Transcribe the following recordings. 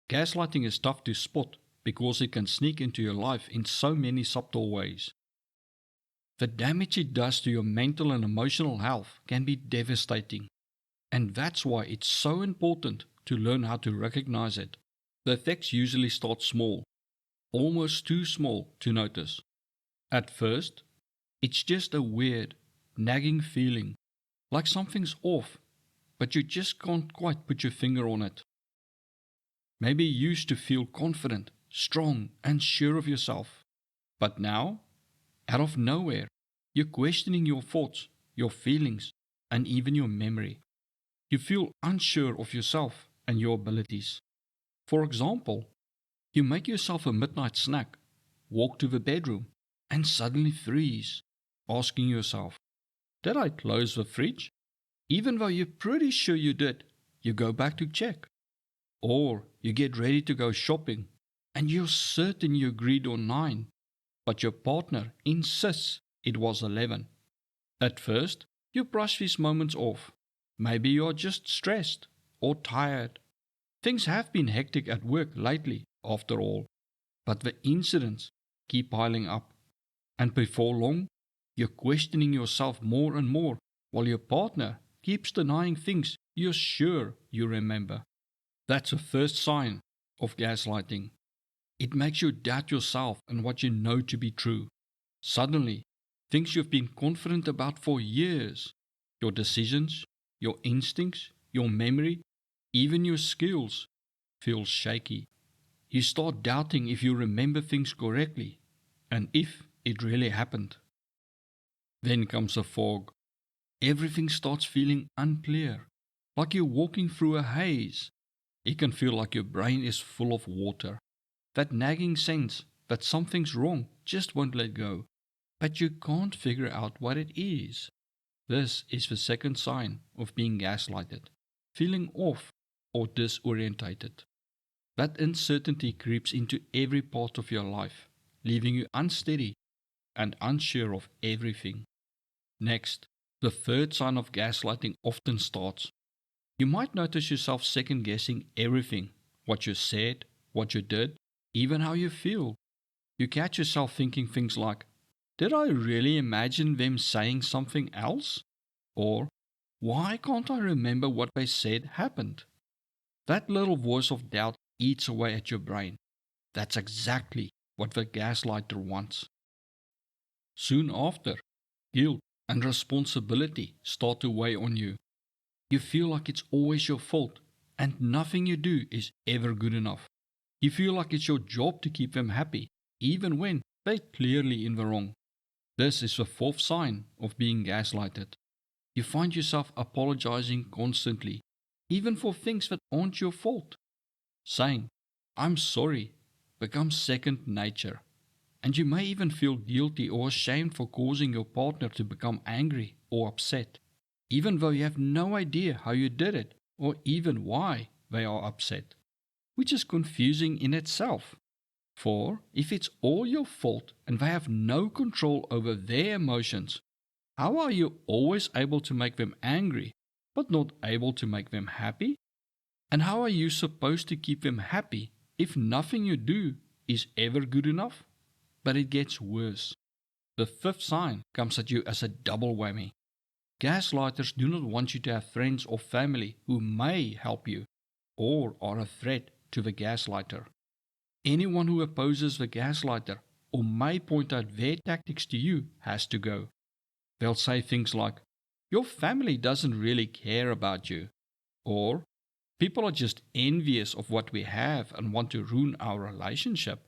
Gaslighting is tough to spot because it can sneak into your life in so many subtle ways. The damage it does to your mental and emotional health can be devastating, and that's why it's so important to learn how to recognize it. The effects usually start small, almost too small to notice. At first, it's just a weird, nagging feeling, like something's off, but you just can't quite put your finger on it. Maybe you used to feel confident, strong, and sure of yourself, but now, out of nowhere, you're questioning your thoughts, your feelings, and even your memory. You feel unsure of yourself and your abilities. For example, you make yourself a midnight snack, walk to the bedroom, and suddenly freeze, asking yourself, did I close the fridge? Even though you're pretty sure you did, you go back to check. Or you get ready to go shopping, and you're certain you agreed on 9, but your partner insists it was 11. At first, you brush these moments off. Maybe you're just stressed or tired. Things have been hectic at work lately, after all, but the incidents keep piling up. And before long, you're questioning yourself more and more, while your partner keeps denying things you're sure you remember. That's the first sign of gaslighting. It makes you doubt yourself and what you know to be true. Suddenly, things you've been confident about for years, your decisions, your instincts, your memory, even your skills, feel shaky. You start doubting if you remember things correctly and if it really happened. Then comes a fog. Everything starts feeling unclear, like you're walking through a haze. It can feel like your brain is full of water. That nagging sense that something's wrong just won't let go, but you can't figure out what it is. This is the second sign of being gaslighted, feeling off or disorientated. That uncertainty creeps into every part of your life, leaving you unsteady and unsure of everything. Next, the third sign of gaslighting often starts. You might notice yourself second guessing everything, what you said, what you did, even how you feel. You catch yourself thinking things like, did I really imagine them saying something else? Or, why can't I remember what they said happened? That little voice of doubt eats away at your brain. That's exactly what the gaslighter wants. Soon after, guilt and responsibility start to weigh on you. You feel like it's always your fault and nothing you do is ever good enough. You feel like it's your job to keep them happy, even when they're clearly in the wrong. This is the fourth sign of being gaslighted. You find yourself apologizing constantly, even for things that aren't your fault. Saying, I'm sorry, becomes second nature. And you may even feel guilty or ashamed for causing your partner to become angry or upset, even though you have no idea how you did it or even why they are upset, which is confusing in itself. For if it's all your fault and they have no control over their emotions, how are you always able to make them angry but not able to make them happy? And how are you supposed to keep them happy if nothing you do is ever good enough? But it gets worse. The fifth sign comes at you as a double whammy. Gaslighters do not want you to have friends or family who may help you or are a threat to the gaslighter. Anyone who opposes the gaslighter or may point out their tactics to you has to go. They'll say things like, your family doesn't really care about you, or people are just envious of what we have and want to ruin our relationship.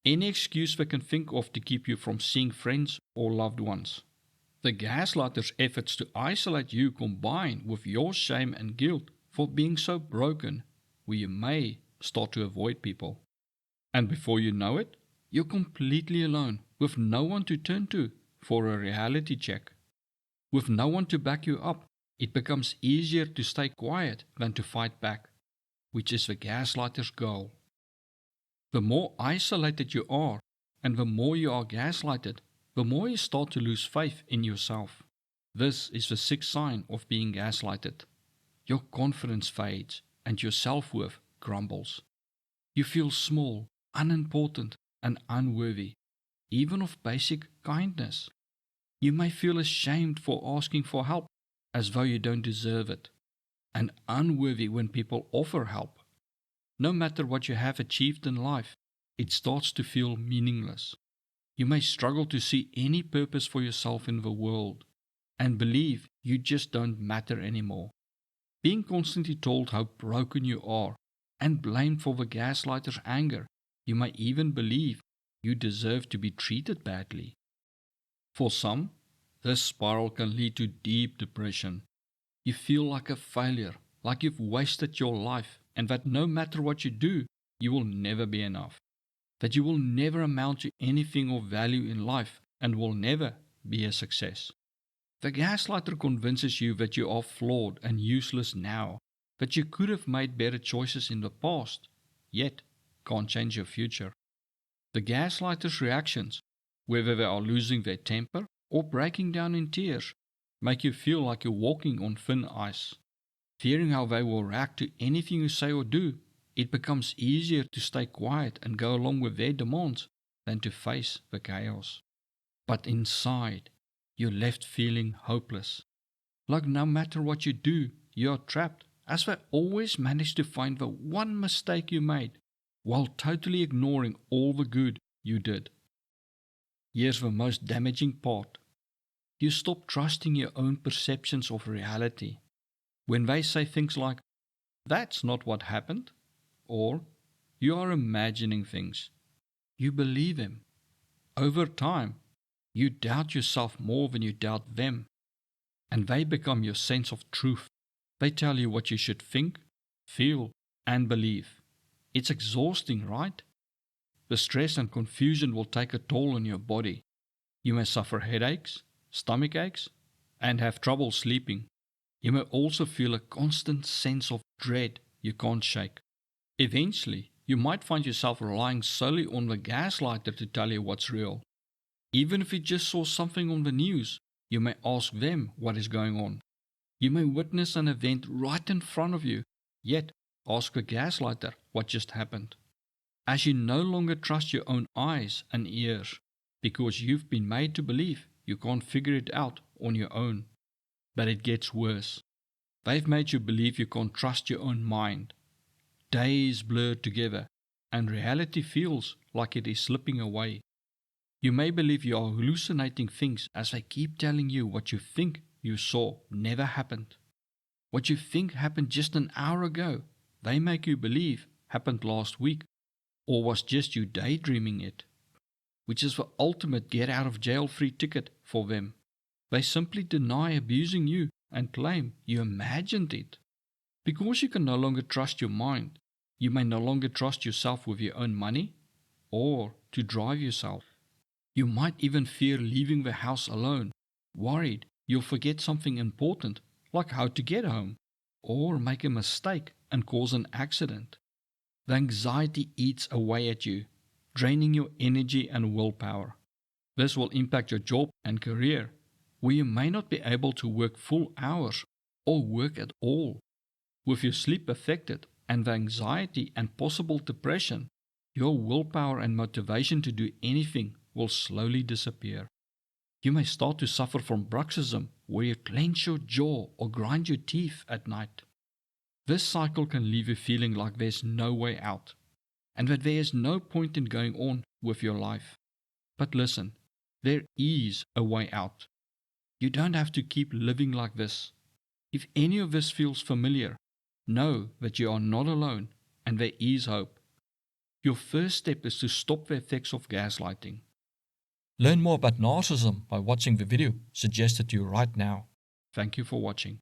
Any excuse they can think of to keep you from seeing friends or loved ones. The gaslighter's efforts to isolate you combine with your shame and guilt for being so broken, where you may start to avoid people. And before you know it, you're completely alone with no one to turn to for a reality check. With no one to back you up, it becomes easier to stay quiet than to fight back, which is the gaslighter's goal. The more isolated you are, and the more you are gaslighted, the more you start to lose faith in yourself. This is the sixth sign of being gaslighted. Your confidence fades and your self-worth crumbles. You feel small, unimportant, and unworthy, even of basic kindness. You may feel ashamed for asking for help, as though you don't deserve it, and unworthy when people offer help. No matter what you have achieved in life, it starts to feel meaningless. You may struggle to see any purpose for yourself in the world and believe you just don't matter anymore. Being constantly told how broken you are and blamed for the gaslighter's anger, you may even believe you deserve to be treated badly. For some, this spiral can lead to deep depression. You feel like a failure, like you've wasted your life, and that no matter what you do, you will never be enough. That you will never amount to anything of value in life and will never be a success. The gaslighter convinces you that you are flawed and useless now, that you could have made better choices in the past, yet can't change your future. The gaslighter's reactions, whether they are losing their temper or breaking down in tears, make you feel like you're walking on thin ice. Fearing how they will react to anything you say or do, it becomes easier to stay quiet and go along with their demands than to face the chaos. But inside, you're left feeling hopeless. Like no matter what you do, you are trapped, as they always manage to find the one mistake you made, while totally ignoring all the good you did. Here's the most damaging part. You stop trusting your own perceptions of reality. When they say things like, "That's not what happened," or "You are imagining things," you believe them. Over time, you doubt yourself more than you doubt them, and they become your sense of truth. They tell you what you should think, feel, and believe. It's exhausting, right? The stress and confusion will take a toll on your body. You may suffer headaches, stomach aches, and have trouble sleeping. You may also feel a constant sense of dread you can't shake. Eventually, you might find yourself relying solely on the gaslighter to tell you what's real. Even if you just saw something on the news, you may ask them what is going on. You may witness an event right in front of you, yet ask the gaslighter what just happened. As you no longer trust your own eyes and ears, because you've been made to believe you can't figure it out on your own. But it gets worse. They've made you believe you can't trust your own mind. Days blur together, and reality feels like it is slipping away. You may believe you are hallucinating things as they keep telling you what you think you saw never happened. What you think happened just an hour ago, they make you believe happened last week, or was just you daydreaming it, which is the ultimate get-out-of-jail-free ticket for them. They simply deny abusing you and claim you imagined it. Because you can no longer trust your mind, you may no longer trust yourself with your own money or to drive yourself. You might even fear leaving the house alone, worried you'll forget something important like how to get home, or make a mistake and cause an accident. The anxiety eats away at you, draining your energy and willpower. This will impact your job and career, where you may not be able to work full hours or work at all. With your sleep affected and the anxiety and possible depression, your willpower and motivation to do anything will slowly disappear. You may start to suffer from bruxism, where you clench your jaw or grind your teeth at night. This cycle can leave you feeling like there's no way out, and that there is no point in going on with your life. But listen, there is a way out. You don't have to keep living like this. If any of this feels familiar, know that you are not alone and there is hope. Your first step is to stop the effects of gaslighting. Learn more about narcissism by watching the video suggested to you right now. Thank you for watching.